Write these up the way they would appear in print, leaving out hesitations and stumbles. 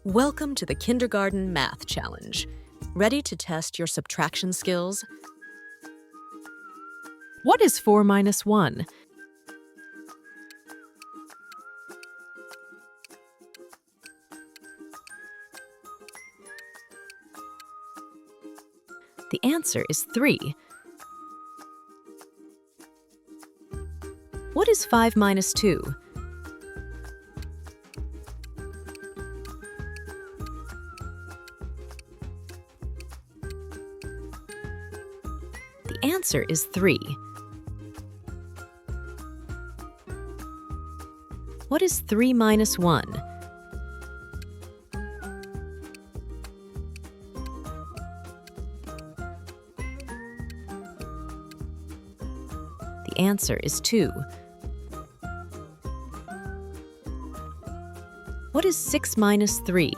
Welcome to the Kindergarten Math Challenge. Ready to test your subtraction skills? What is 4 minus 1? The answer is 3. What is 5 minus 2? The answer is 3. What is 3 minus 1? The answer is 2. What is 6 minus 3?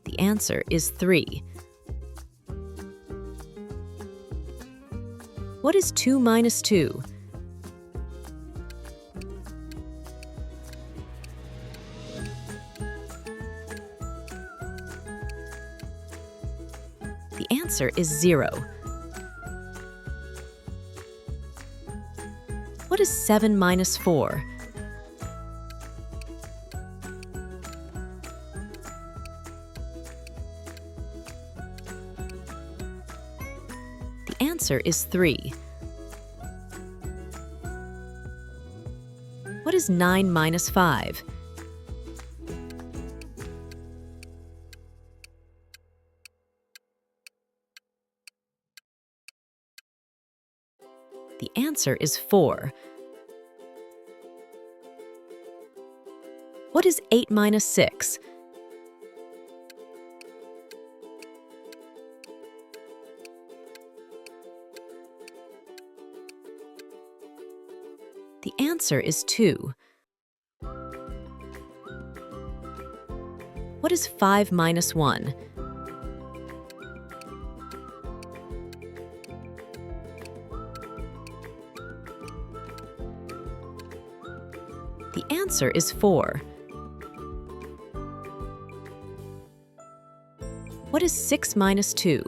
The answer is 3. What is 2 minus 2? The answer is 0. What is 7 minus 4? The answer is 3. What is 9 minus 5? The answer is 4. What is 8 minus 6? The answer is 2. What is 5 minus 1? The answer is 4. What is 6 minus 2?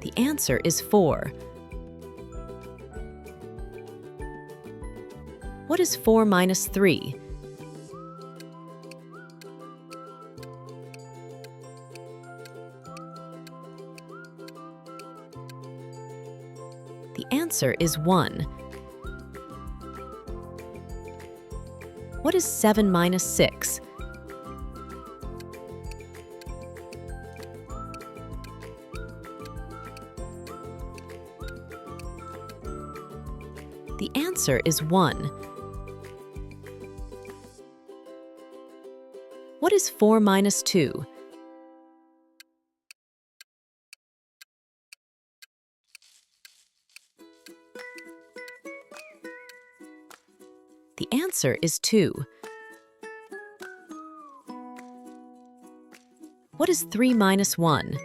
The answer is 4. What is 4 minus 3? The answer is 1. What is 7 minus 6? The answer is 1. What is 4 minus 2? The answer is 2. What is 3 minus 1?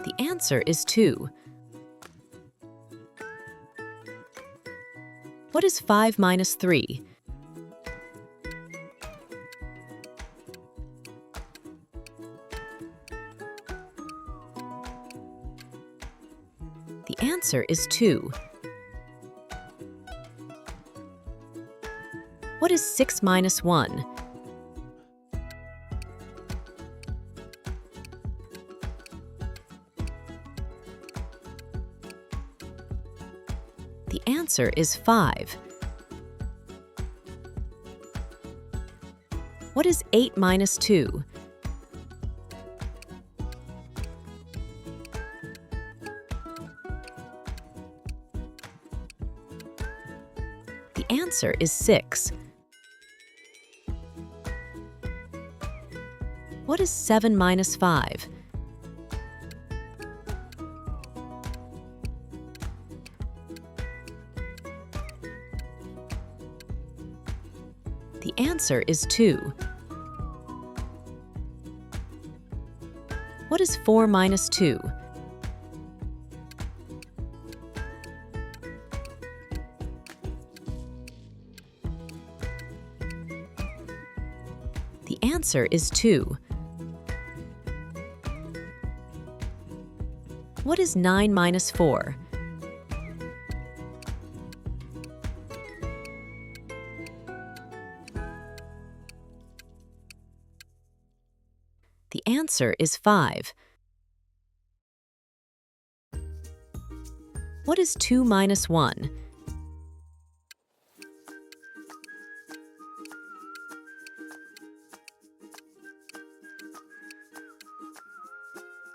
The answer is 2. What is 5 minus 3? The answer is 2. What is 6 minus 1? The answer is 5. What is 8 minus 2? The answer is 6. What is 7 minus 5? The answer is 2. What is 4 minus 2? The answer is 2. What is 9 minus 4? The answer is 5. What is 2 minus 1?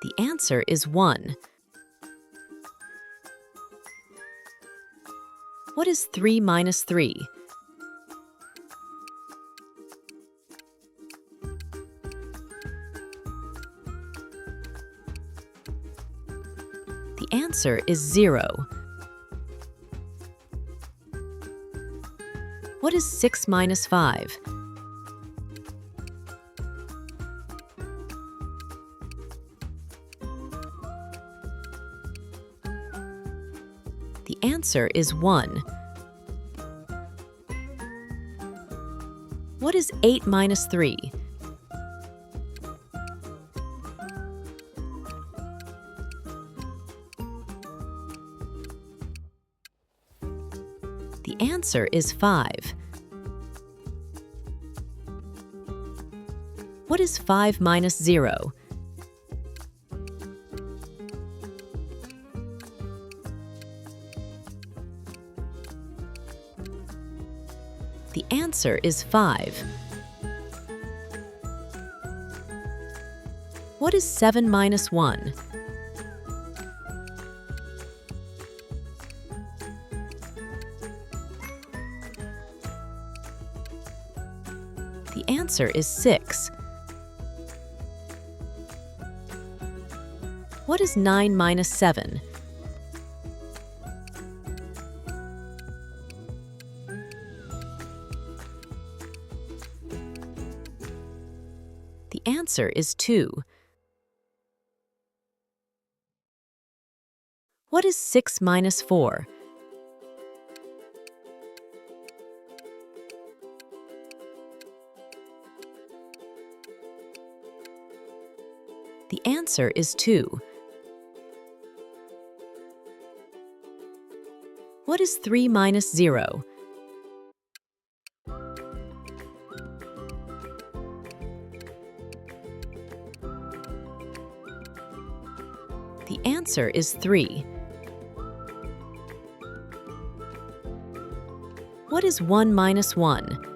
The answer is 1. What is 3 minus 3? The answer is 0. What is 6 minus 5? The answer is 1. What is 8 minus 3? The answer is 5. What is 5 minus 0? The answer is 5. What is 7 minus 1? The answer is 6. What is 9 minus 7? The answer is 2. What is 6 minus 4? The answer is 2. What is 3 minus 0? The answer is 3. What is 1 minus 1?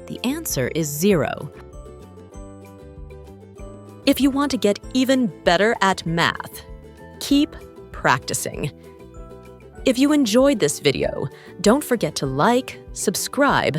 The answer is 0. If you want to get even better at math, keep practicing. If you enjoyed this video, don't forget to like, subscribe,